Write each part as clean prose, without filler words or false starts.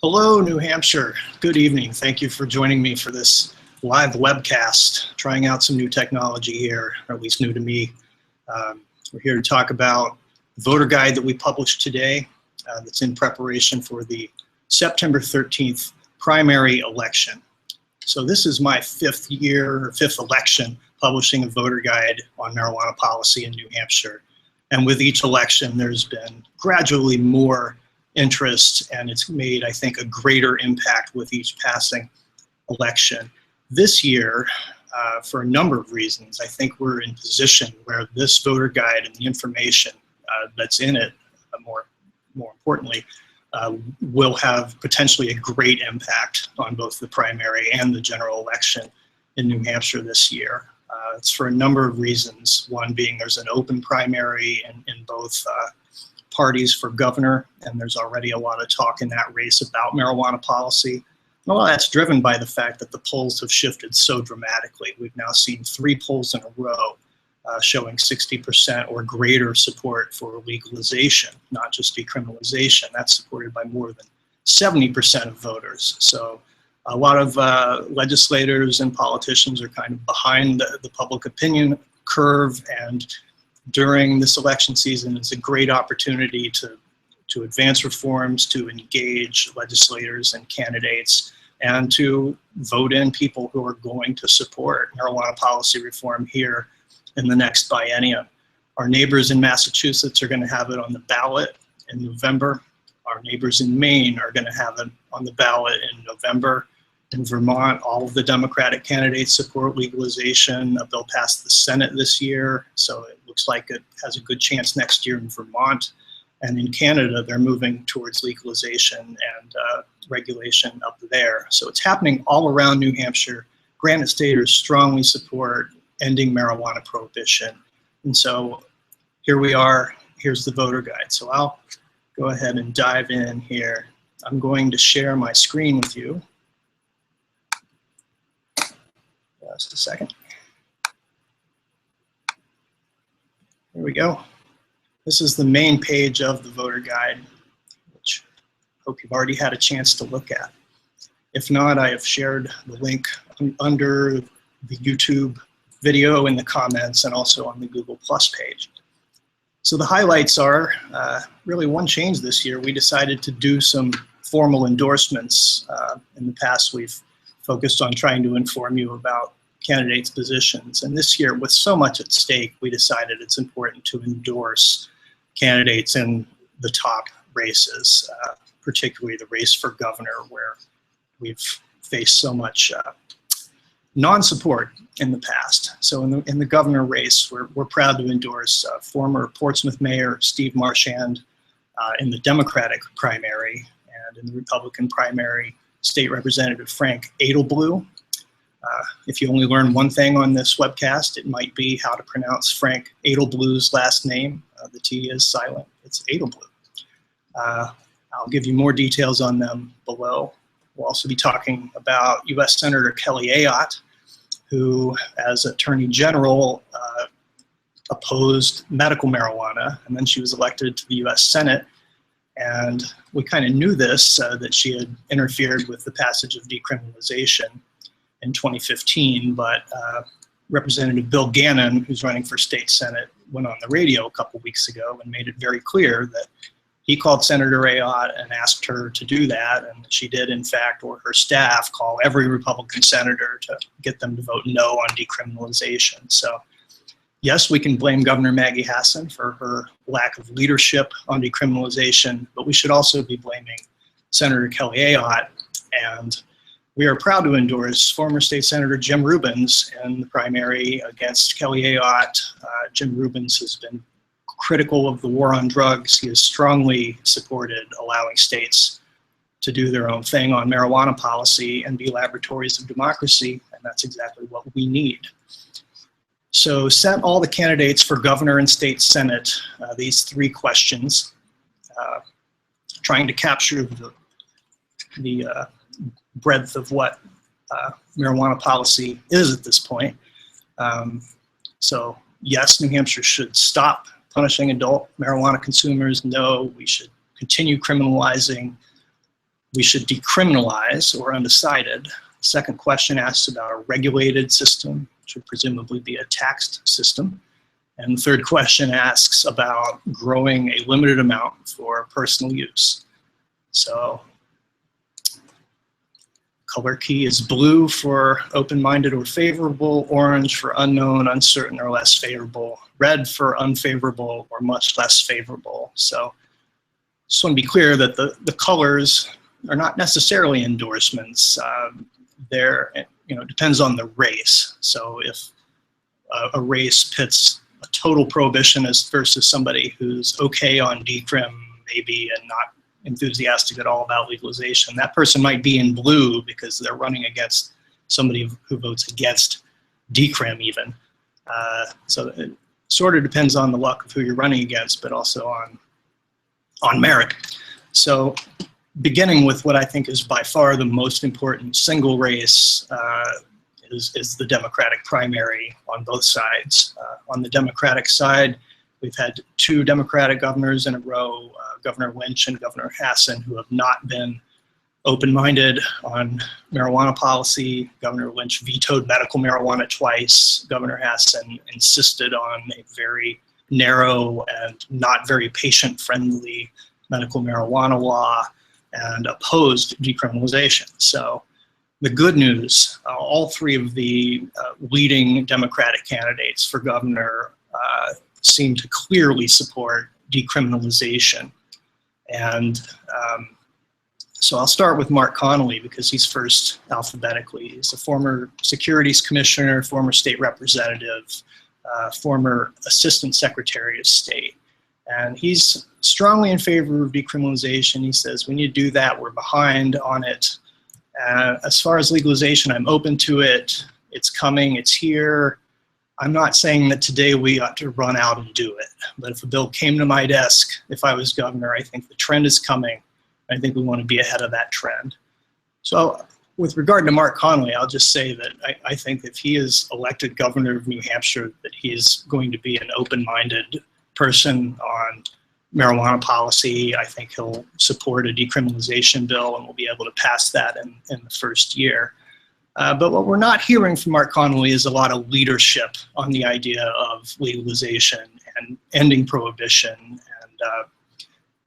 Hello, New Hampshire. Good evening. Thank you for joining me for this live webcast, trying out some new technology here, or at least new to me. We're here to talk about the voter guide that we published today that's in preparation for the September 13th primary election. So this is my fifth election publishing a voter guide on marijuana policy in New Hampshire. And with each election, there's been gradually more interest, and it's made, I think, a greater impact with each passing election. This year, for a number of reasons, I think we're in position where this voter guide and the information that's in it, more importantly, will have potentially a great impact on both the primary and the general election in New Hampshire this year. It's for a number of reasons. One being there's an open primary in both parties for governor, and there's already a lot of talk in that race about marijuana policy. And a lot of that's driven by the fact that the polls have shifted so dramatically. We've now seen 3 polls in a row showing 60% or greater support for legalization, not just decriminalization. That's supported by more than 70% of voters. So a lot of legislators and politicians are kind of behind the public opinion curve, and during this election season, it's a great opportunity to advance reforms, to engage legislators and candidates, and to vote in people who are going to support marijuana policy reform here in the next biennium. Our neighbors in Massachusetts are going to have it on the ballot in November. Our neighbors in Maine are going to have it on the ballot in November. In Vermont, all of the Democratic candidates support legalization. A bill passed the Senate this year, so it looks like it has a good chance next year in Vermont. And in Canada, they're moving towards legalization and regulation up there. So it's happening all around New Hampshire. Granite Staters strongly support ending marijuana prohibition. And so here we are. Here's the voter guide. So I'll go ahead and dive in here. I'm going to share my screen with you. Just a second. Here we go. This is the main page of the voter guide, which I hope you've already had a chance to look at. If not, I have shared the link under the YouTube video in the comments and also on the Google Plus page. So the highlights are really one change this year. We decided to do some formal endorsements. In the past, we've focused on trying to inform you about candidates' positions. And this year, with so much at stake, we decided it's important to endorse candidates in the top races, particularly the race for governor, where we've faced so much non-support in the past. So in the governor race, we're proud to endorse former Portsmouth Mayor Steve Marchand in the Democratic primary, and in the Republican primary, State Representative Frank Edelblue. If you only learn one thing on this webcast, it might be how to pronounce Frank Edelblue's last name. The T is silent. It's Edelblue. I'll give you more details on them below. We'll also be talking about U.S. Senator Kelly Ayotte, who, as Attorney General, opposed medical marijuana, and then she was elected to the U.S. Senate. And we kind of knew this, that she had interfered with the passage of decriminalization in 2015, but Representative Bill Gannon, who's running for state senate, went on the radio a couple weeks ago and made it very clear that he called Senator Ayotte and asked her to do that, and she did, in fact, or her staff, call every Republican senator to get them to vote no on decriminalization. So yes, we can blame Governor Maggie Hassan for her lack of leadership on decriminalization, but we should also be blaming Senator Kelly Ayotte. And we are proud to endorse former State Senator Jim Rubens in the primary against Kelly Ayotte. Jim Rubens has been critical of the war on drugs. He has strongly supported allowing states to do their own thing on marijuana policy and be laboratories of democracy, and that's exactly what we need. So sent all the candidates for governor and state senate these 3 questions, trying to capture the breadth of what marijuana policy is at this point. So yes, New Hampshire should stop punishing adult marijuana consumers. No, we should continue criminalizing we should decriminalize or undecided. The second question asks about a regulated system, which would presumably be a taxed system. And the third question asks about growing a limited amount for personal use. So color key is blue for open-minded or favorable, orange for unknown, uncertain, or less favorable, red for unfavorable or much less favorable. So just want to be clear that the colors are not necessarily endorsements. It depends on the race. So if a race pits a total prohibitionist versus somebody who's okay on decrim maybe and not enthusiastic at all about legalization, that person might be in blue because they're running against somebody who votes against decrim even. So it sort of depends on the luck of who you're running against, but also on merit. So beginning with what I think is by far the most important single race is the Democratic primary on both sides. On the Democratic side, we've had two Democratic governors in a row, Governor Lynch and Governor Hassan, who have not been open-minded on marijuana policy. Governor Lynch vetoed medical marijuana twice. Governor Hassan insisted on a very narrow and not very patient-friendly medical marijuana law and opposed decriminalization. So the good news, all three of the leading Democratic candidates for governor seem to clearly support decriminalization. And so I'll start with Mark Connolly because he's first alphabetically. He's a former securities commissioner, former state representative, former assistant secretary of state. And he's strongly in favor of decriminalization. He says, we need to do that, we're behind on it. As far as legalization, I'm open to it. It's coming, it's here. I'm not saying that today we ought to run out and do it, but if a bill came to my desk, if I was governor, I think the trend is coming. I think we want to be ahead of that trend. So with regard to Mark Connolly, I'll just say that I think if he is elected governor of New Hampshire, that he is going to be an open-minded person on marijuana policy. I think he'll support a decriminalization bill and we'll be able to pass that in the first year. But what we're not hearing from Mark Connolly is a lot of leadership on the idea of legalization and ending prohibition. And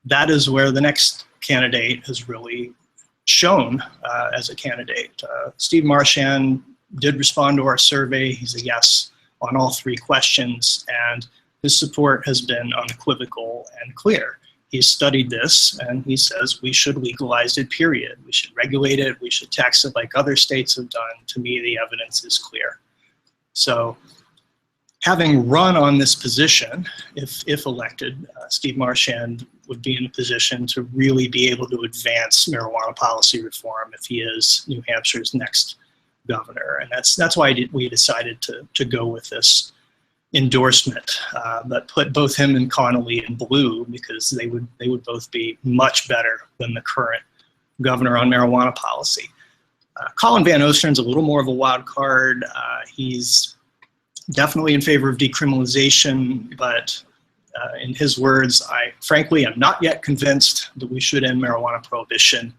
that is where the next candidate has really shown as a candidate. Steve Marchand did respond to our survey. He's a yes on all three questions, and his support has been unequivocal and clear. He's studied this and he says we should legalize it, period. We should regulate it, we should tax it like other states have done. To me, the evidence is clear. So having run on this position, if elected, Steve Marchand would be in a position to really be able to advance marijuana policy reform if he is New Hampshire's next governor. And that's why we decided to go with this endorsement, but put both him and Connolly in blue because they would both be much better than the current governor on marijuana policy. Colin Van Oostern's a little more of a wild card. He's definitely in favor of decriminalization, but in his words, I frankly am not yet convinced that we should end marijuana prohibition.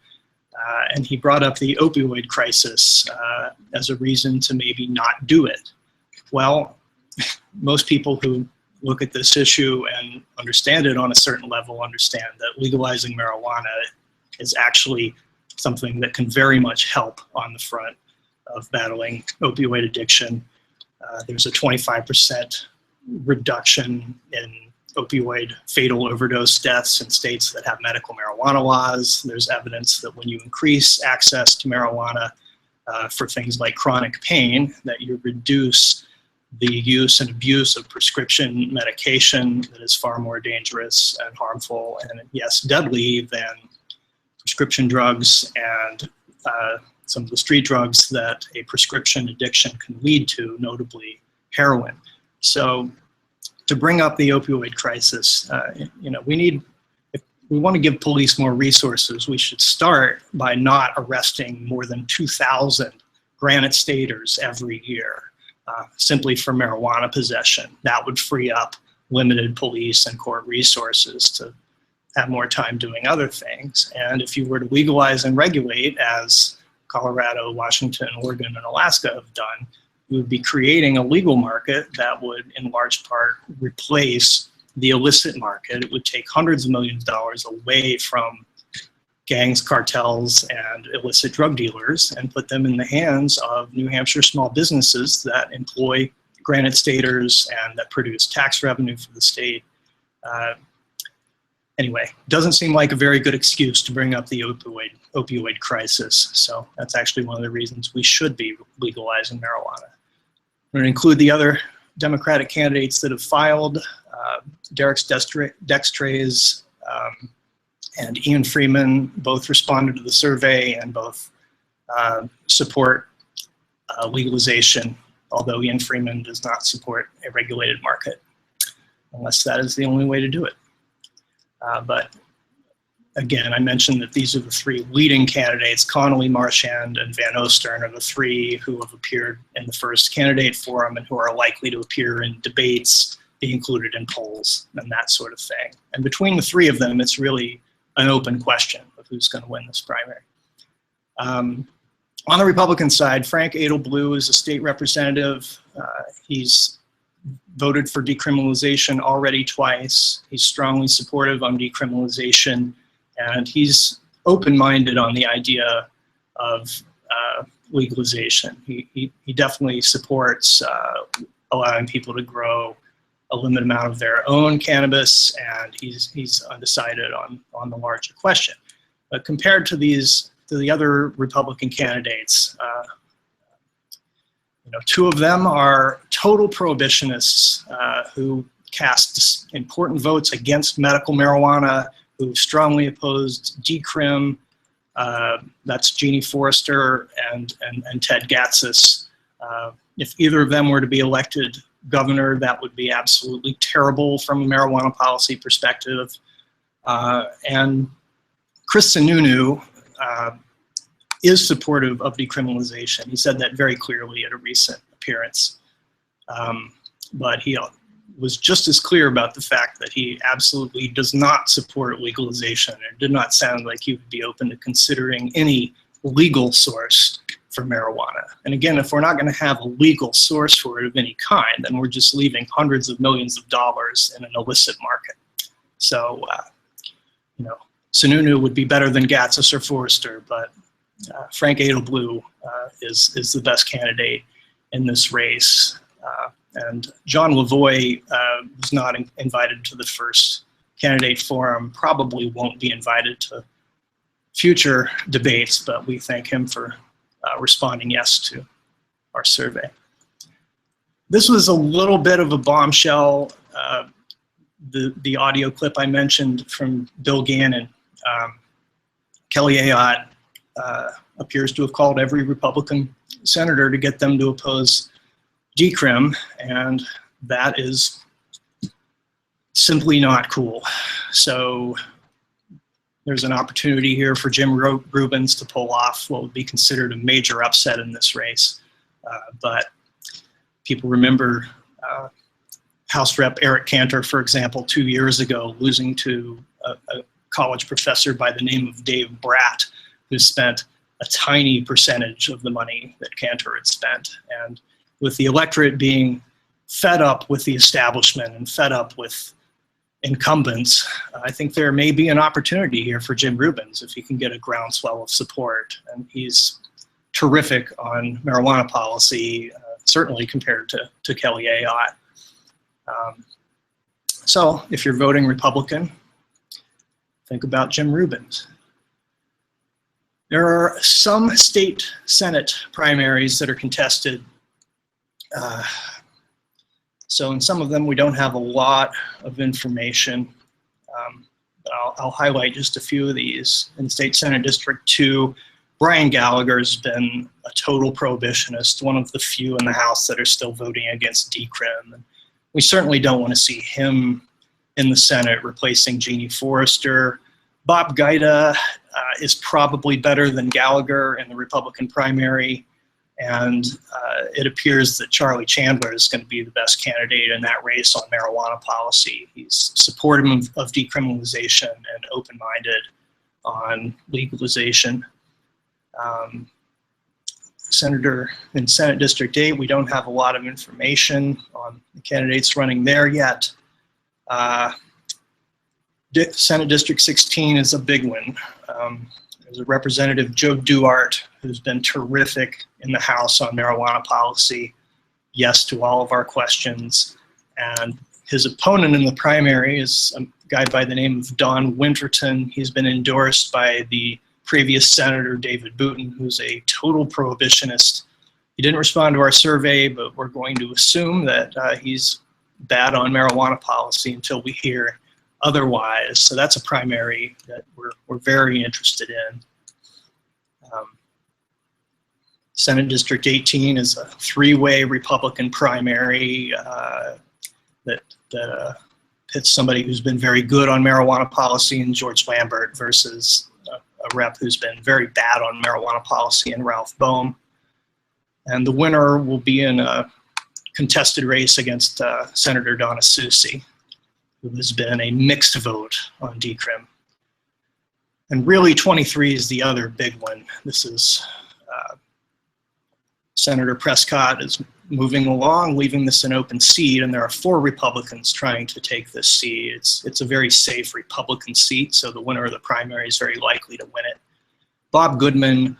And he brought up the opioid crisis as a reason to maybe not do it. Well, most people who look at this issue and understand it on a certain level understand that legalizing marijuana is actually something that can very much help on the front of battling opioid addiction. There's a 25% reduction in opioid fatal overdose deaths in states that have medical marijuana laws. There's evidence that when you increase access to marijuana for things like chronic pain, that you reduce the use and abuse of prescription medication that is far more dangerous and harmful and, yes, deadly than prescription drugs and some of the street drugs that a prescription addiction can lead to, notably heroin. So to bring up the opioid crisis, if we want to give police more resources, we should start by not arresting more than 2,000 Granite Staters every year. Simply for marijuana possession. That would free up limited police and court resources to have more time doing other things. And if you were to legalize and regulate, as Colorado, Washington, Oregon, and Alaska have done, you would be creating a legal market that would, in large part, replace the illicit market. It would take hundreds of millions of dollars away from gangs, cartels, and illicit drug dealers and put them in the hands of New Hampshire small businesses that employ granite staters and that produce tax revenue for the state. Anyway, doesn't seem like a very good excuse to bring up the opioid crisis. So that's actually one of the reasons we should be legalizing marijuana. I'm going to include the other Democratic candidates that have filed. Derek Dextrays and Ian Freeman both responded to the survey and both support legalization, although Ian Freeman does not support a regulated market, unless that is the only way to do it. But again, I mentioned that these are the three leading candidates. Connolly, Marchand, and Van Ostern are the three who have appeared in the first candidate forum and who are likely to appear in debates, be included in polls, and that sort of thing. And between the three of them, it's really an open question of who's going to win this primary. On the Republican side, Frank Edelblue is a state representative. He's voted for decriminalization already twice. He's strongly supportive on decriminalization, and he's open-minded on the idea of legalization. He definitely supports allowing people to grow a limited amount of their own cannabis, and he's undecided on the larger question. But compared to the other Republican candidates, two of them are total prohibitionists who cast important votes against medical marijuana, who strongly opposed decrim. That's Jeannie Forrester and Ted Gatsas. If either of them were to be elected governor, that would be absolutely terrible from a marijuana policy perspective. And Chris Sununu is supportive of decriminalization. He said that very clearly at a recent appearance. But he was just as clear about the fact that he absolutely does not support legalization. It did not sound like he would be open to considering any legal source for marijuana. And again, if we're not going to have a legal source for it of any kind, then we're just leaving hundreds of millions of dollars in an illicit market. So, Sununu would be better than Gatsas or Forrester, but Frank Edelblue is the best candidate in this race. And John Lavoie was not invited to the first candidate forum, probably won't be invited to future debates, but we thank him for responding yes to our survey. This was a little bit of a bombshell. The audio clip I mentioned from Bill Gannon. Kelly Ayotte appears to have called every Republican senator to get them to oppose decrim, and that is simply not cool. So there's an opportunity here for Jim Rubens to pull off what would be considered a major upset in this race. But people remember House Rep Eric Cantor, for example, 2 years ago, losing to a college professor by the name of Dave Bratt, who spent a tiny percentage of the money that Cantor had spent. And with the electorate being fed up with the establishment and fed up with incumbents, I think there may be an opportunity here for Jim Rubens if he can get a groundswell of support. And he's terrific on marijuana policy, certainly compared to Kelly Ayotte. So if you're voting Republican, think about Jim Rubens. There are some state Senate primaries that are contested. So in some of them, we don't have a lot of information. But I'll highlight just a few of these. In State Senate District 2, Brian Gallagher's been a total prohibitionist, one of the few in the House that are still voting against decrim. And we certainly don't want to see him in the Senate replacing Jeannie Forrester. Bob Guida is probably better than Gallagher in the Republican primary. And it appears that Charlie Chandler is going to be the best candidate in that race on marijuana policy. He's supportive of decriminalization and open-minded on legalization. Senator in Senate District 8, we don't have a lot of information on the candidates running there yet. Senate District 16 is a big one. There's a Representative Joe Duarte, who's been terrific in the House on marijuana policy. Yes to all of our questions. And his opponent in the primary is a guy by the name of Don Winterton. He's been endorsed by the previous Senator David Booten, who's a total prohibitionist. He didn't respond to our survey, but we're going to assume that he's bad on marijuana policy until we hear otherwise. So that's a primary that we're very interested in. Senate District 18 is a three-way Republican primary that pits somebody who's been very good on marijuana policy in George Lambert versus a rep who's been very bad on marijuana policy in Ralph Boehm. And the winner will be in a contested race against Senator Donna Soucy, who has been a mixed vote on decrim. And really 23 is the other big one. This is Senator Prescott is moving along, leaving this an open seat, and there are 4 Republicans trying to take this seat. It's a very safe Republican seat, so the winner of the primary is very likely to win it. Bob Goodman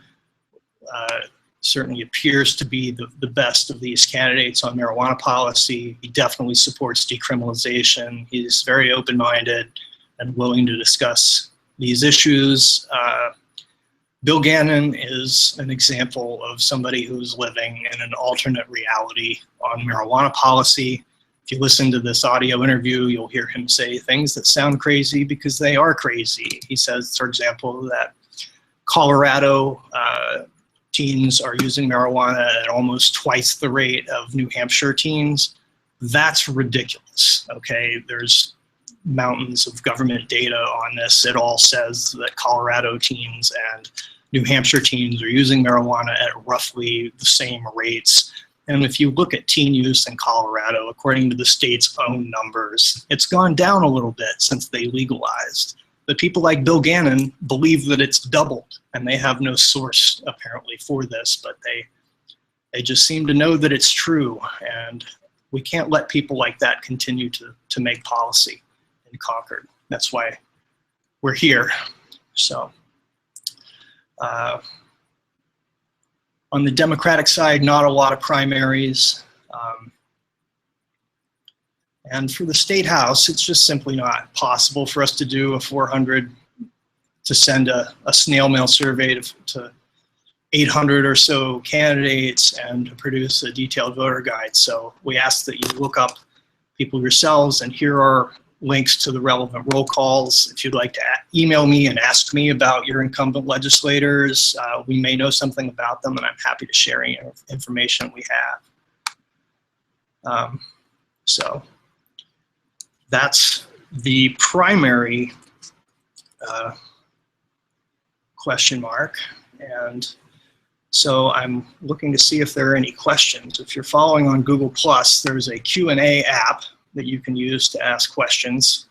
certainly appears to be the best of these candidates on marijuana policy. He definitely supports decriminalization. He's very open-minded and willing to discuss these issues. Bill Gannon is an example of somebody who's living in an alternate reality on marijuana policy. If you listen to this audio interview, you'll hear him say things that sound crazy because they are crazy. He says, for example, that Colorado teens are using marijuana at almost twice the rate of New Hampshire teens. That's ridiculous, okay? There's mountains of government data on this. It all says that Colorado teens and New Hampshire teens are using marijuana at roughly the same rates. And if you look at teen use in Colorado, according to the state's own numbers, it's gone down a little bit since they legalized. But people like Bill Gannon believe that it's doubled, and they have no source apparently for this, but they just seem to know that it's true. And we can't let people like that continue to make policy in Concord. That's why we're here. So on the Democratic side, not a lot of primaries. And for the State House, it's just simply not possible for us to do a 400, to send a snail mail survey to 800 or so candidates and to produce a detailed voter guide. So we ask that you look up people yourselves, and here are links to the relevant roll calls. If you'd like to email me and ask me about your incumbent legislators, we may know something about them, and I'm happy to share any information we have. So that's the primary question mark. And so I'm looking to see if there are any questions. If you're following on Google+, there's a Q&A app that you can use to ask questions.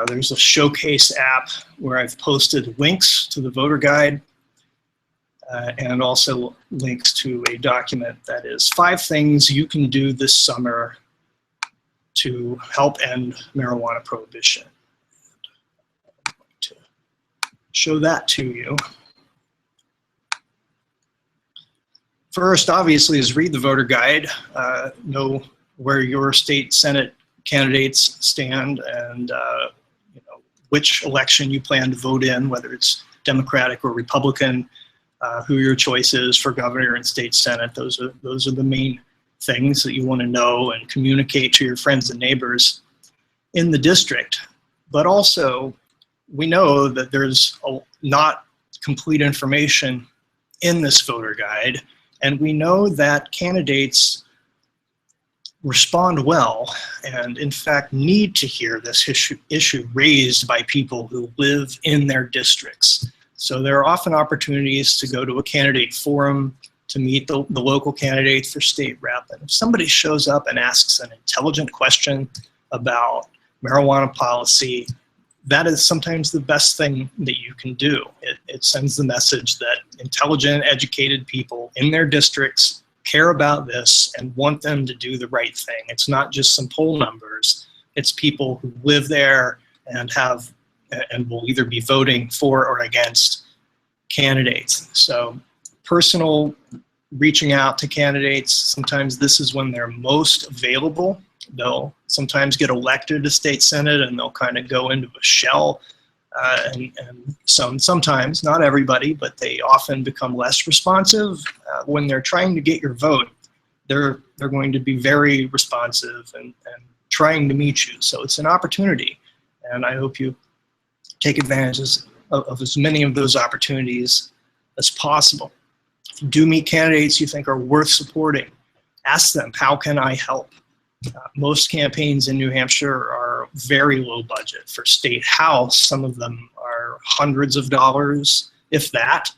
There's a showcase app where I've posted links to the voter guide and also links to a document that is 5 things you can do this summer to help end marijuana prohibition. I'm going to show that to you. First, obviously, is read the voter guide, know where your state Senate candidates stand, and you know, which election you plan to vote in, whether it's Democratic or Republican, who your choice is for governor and state Senate. Those are the main things that you want to know and communicate to your friends and neighbors in the district. But also, we know that there's not complete information in this voter guide, and we know that candidates respond well and in fact need to hear this issue raised by people who live in their districts. So there are often opportunities to go to a candidate forum, to meet the local candidate for state rep. And if somebody shows up and asks an intelligent question about marijuana policy, that is sometimes the best thing that you can do. It sends the message that intelligent, educated people in their districts care about this and want them to do the right thing. It's not just some poll numbers. It's people who live there and will either be voting for or against candidates. So personal reaching out to candidates, sometimes this is when they're most available. They'll sometimes get elected to state senate and they'll kind of go into a shell. And sometimes, not everybody, but they often become less responsive. When they're trying to get your vote, they're going to be very responsive and trying to meet you. So it's an opportunity. And I hope you take advantage of as many of those opportunities as possible. If you do meet candidates you think are worth supporting, ask them, how can I help? Most campaigns in New Hampshire are very low budget. For state house, some of them are hundreds of dollars, if that.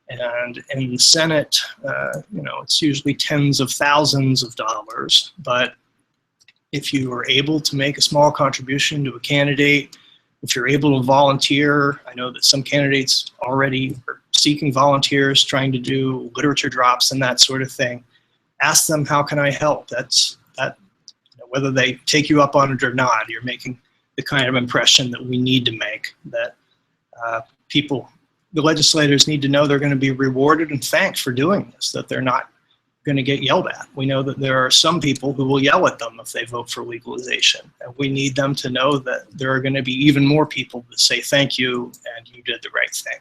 And in the Senate, it's usually tens of thousands of dollars. But if you are able to make a small contribution to a candidate, if you're able to volunteer, I know that some candidates already are seeking volunteers, trying to do literature drops and that sort of thing. Ask them, how can I help? Whether they take you up on it or not, you're making the kind of impression that we need to make, that the legislators need to know they're going to be rewarded and thanked for doing this, that they're not going to get yelled at. We know that there are some people who will yell at them if they vote for legalization, and we need them to know that there are going to be even more people that say thank you and you did the right thing.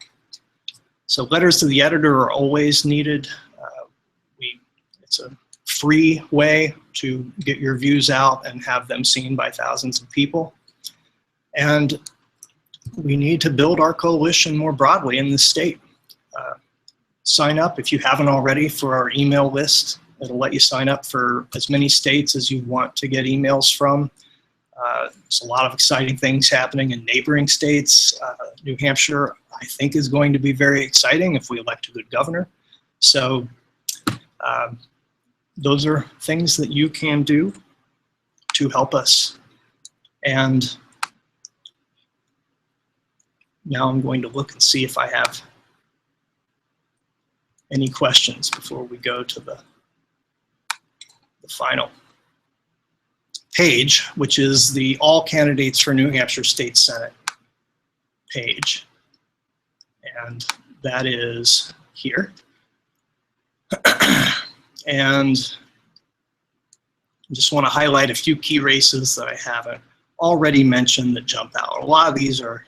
So letters to the editor are always needed. It's a free way to get your views out and have them seen by thousands of people. And we need to build our coalition more broadly in the state. Sign up if you haven't already for our email list. It'll let you sign up for as many states as you want to get emails from. There's a lot of exciting things happening in neighboring states. New Hampshire, I think, is going to be very exciting if we elect a good governor. So those are things that you can do to help us. And now I'm going to look and see if I have any questions before we go to the final page, which is the all candidates for New Hampshire State Senate page. And that is here. And I just want to highlight a few key races that I haven't already mentioned that jump out. A lot of these are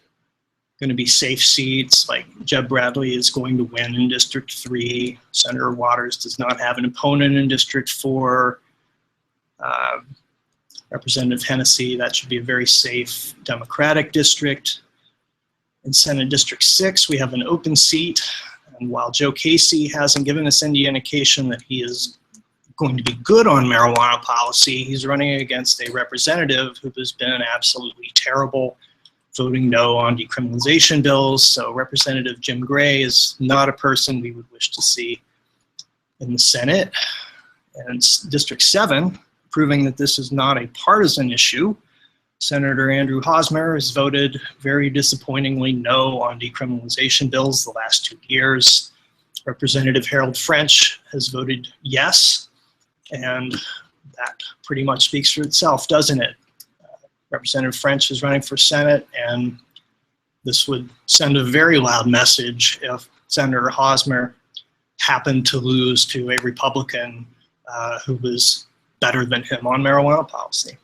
going to be safe seats, like Jeb Bradley is going to win in District 3. Senator Waters does not have an opponent in District 4. Representative Hennessy, that should be a very safe Democratic district. In Senate District 6, we have an open seat. And while Joe Casey hasn't given us any indication that he is going to be good on marijuana policy, he's running against a representative who has been absolutely terrible, voting no on decriminalization bills. So Representative Jim Gray is not a person we would wish to see in the Senate. And District 7, proving that this is not a partisan issue, Senator Andrew Hosmer has voted very disappointingly no on decriminalization bills the last 2 years. Representative Harold French has voted yes, and that pretty much speaks for itself, doesn't it? Representative French is running for Senate, and this would send a very loud message if Senator Hosmer happened to lose to a Republican who was better than him on marijuana policy.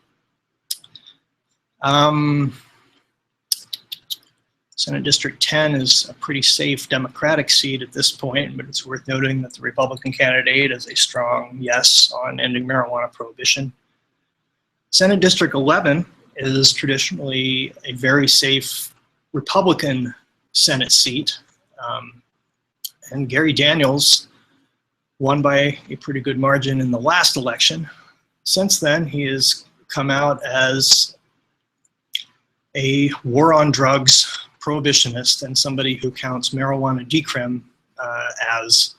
Senate District 10 is a pretty safe Democratic seat at this point, but it's worth noting that the Republican candidate is a strong yes on ending marijuana prohibition. Senate District 11 is traditionally a very safe Republican Senate seat. And Gary Daniels won by a pretty good margin in the last election. Since then, he has come out as a war on drugs prohibitionist and somebody who counts marijuana decrim as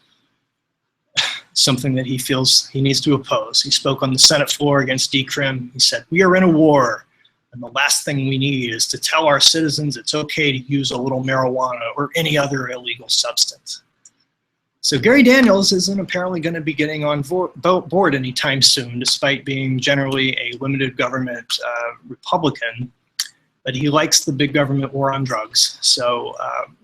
something that he feels he needs to oppose. He spoke on the Senate floor against decrim. He said, "We are in a war, and the last thing we need is to tell our citizens it's okay to use a little marijuana or any other illegal substance." So Gary Daniels isn't apparently going to be getting on board anytime soon, despite being generally a limited government Republican. But he likes the big government war on drugs. So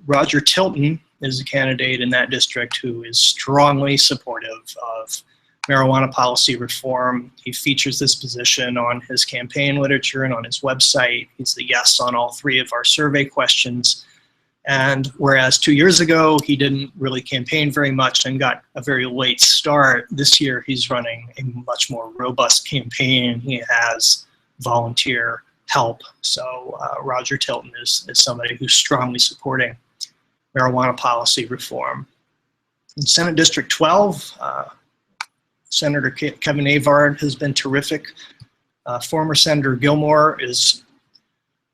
Roger Tilton is a candidate in that district who is strongly supportive of marijuana policy reform. He features this position on his campaign literature and on his website. He's the yes on all 3 of our survey questions. And whereas 2 years ago, he didn't really campaign very much and got a very late start, this year he's running a much more robust campaign. He has volunteer help. So Roger Tilton is somebody who's strongly supporting marijuana policy reform. In Senate District 12, Senator Kevin Avard has been terrific. Former Senator Gilmore is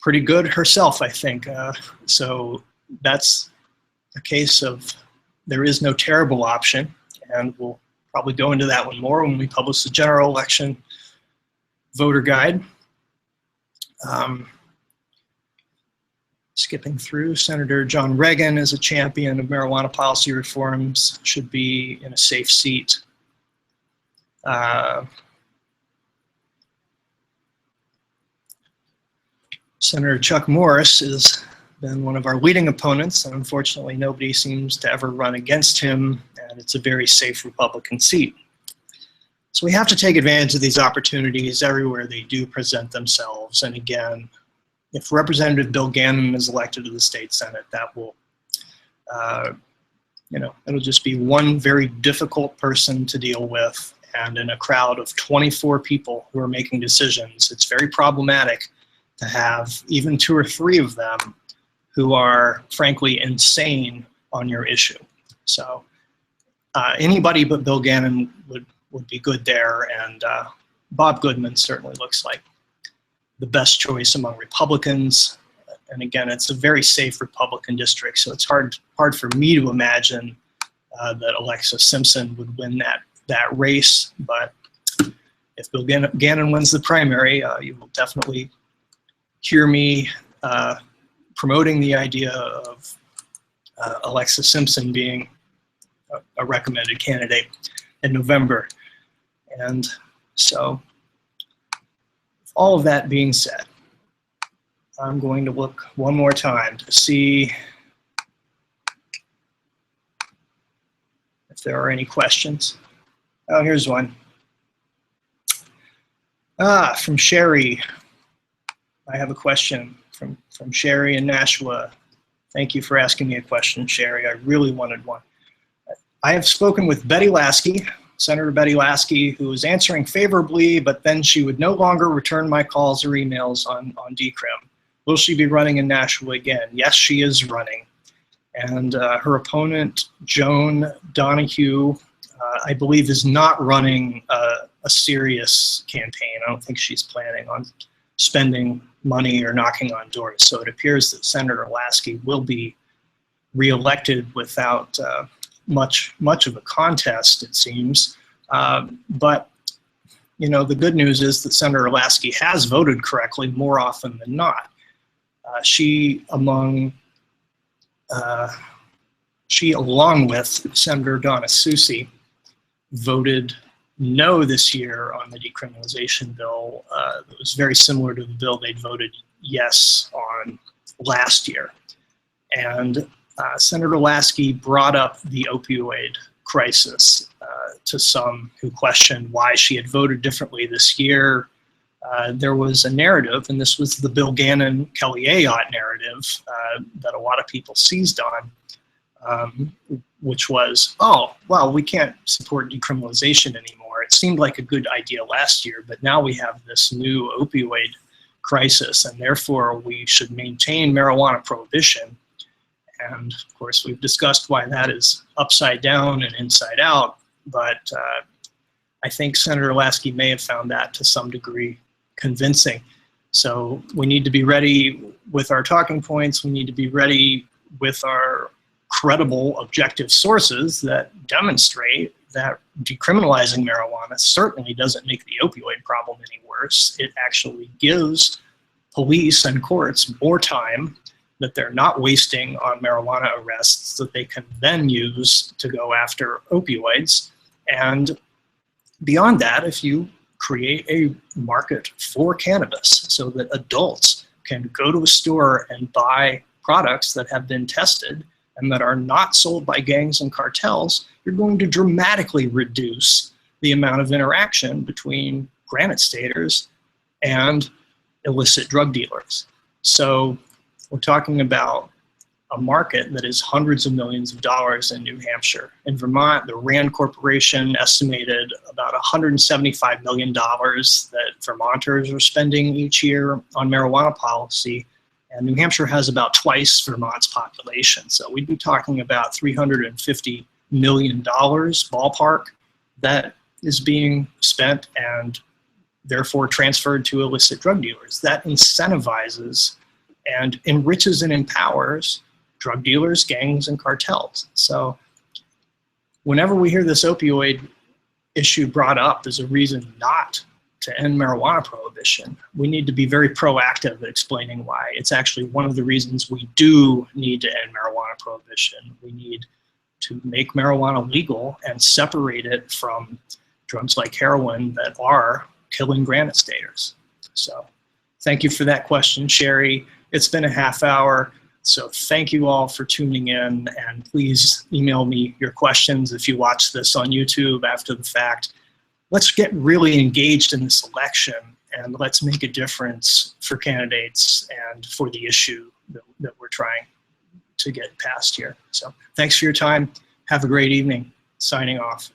pretty good herself, I think. So that's a case of there is no terrible option, and we'll probably go into that one more when we publish the general election voter guide. Skipping through, Senator John Reagan is a champion of marijuana policy reforms, should be in a safe seat. Senator Chuck Morris has been one of our leading opponents, and unfortunately nobody seems to ever run against him, and it's a very safe Republican seat. So we have to take advantage of these opportunities everywhere they do present themselves. And again, if Representative Bill Gannon is elected to the state Senate, that will, it'll just be one very difficult person to deal with. And in a crowd of 24 people who are making decisions, it's very problematic to have even 2 or 3 of them who are frankly insane on your issue. So anybody but Bill Gannon would be good there, and Bob Goodman certainly looks like the best choice among Republicans. And again, it's a very safe Republican district, so it's hard for me to imagine that Alexa Simpson would win that race. But if Bill Gannon wins the primary, you will definitely hear me promoting the idea of Alexa Simpson being a recommended candidate in November. And so, all of that being said, I'm going to look one more time to see if there are any questions. Oh, here's one. From Sherry. I have a question from Sherry in Nashua. Thank you for asking me a question, Sherry. I really wanted one. I have spoken with Betty Lasky, Senator Betty Lasky, who is answering favorably, but then she would no longer return my calls or emails on decrim. Will she be running in Nashua again? Yes, she is running. And her opponent, Joan Donahue, I believe is not running a serious campaign. I don't think she's planning on spending money or knocking on doors. So it appears that Senator Lasky will be reelected without much of a contest, it seems. But the good news is that Senator Lasky has voted correctly more often than not. She, along with Senator Donna Soucy, voted no this year on the decriminalization bill. It was very similar to the bill they'd voted yes on last year. And Senator Lasky brought up the opioid crisis to some who questioned why she had voted differently this year. There was a narrative, and this was the Bill Gannon, Kelly Ayotte narrative that a lot of people seized on, which was, oh, well, we can't support decriminalization anymore. It seemed like a good idea last year, but now we have this new opioid crisis, and therefore we should maintain marijuana prohibition. And of course, we've discussed why that is upside down and inside out, but I think Senator Lasky may have found that to some degree convincing. So we need to be ready with our talking points. We need to be ready with our credible, objective sources that demonstrate that decriminalizing marijuana certainly doesn't make the opioid problem any worse. It actually gives police and courts more time that they're not wasting on marijuana arrests that they can then use to go after opioids. And beyond that, if you create a market for cannabis so that adults can go to a store and buy products that have been tested and that are not sold by gangs and cartels, you're going to dramatically reduce the amount of interaction between granite staters and illicit drug dealers. So we're talking about a market that is hundreds of millions of dollars in New Hampshire. In Vermont, the RAND Corporation estimated about $175 million that Vermonters are spending each year on marijuana policy, and New Hampshire has about twice Vermont's population. So we'd be talking about $350 million ballpark that is being spent and therefore transferred to illicit drug dealers. That incentivizes and enriches and empowers drug dealers, gangs, and cartels. So whenever we hear this opioid issue brought up as a reason not to end marijuana prohibition, we need to be very proactive at explaining why. It's actually one of the reasons we do need to end marijuana prohibition. We need to make marijuana legal and separate it from drugs like heroin that are killing granite staters. So thank you for that question, Sherry. It's been a half hour. So thank you all for tuning in, and please email me your questions if you watch this on YouTube after the fact. Let's get really engaged in this election, and let's make a difference for candidates and for the issue that we're trying to get passed here. So thanks for your time. Have a great evening. Signing off.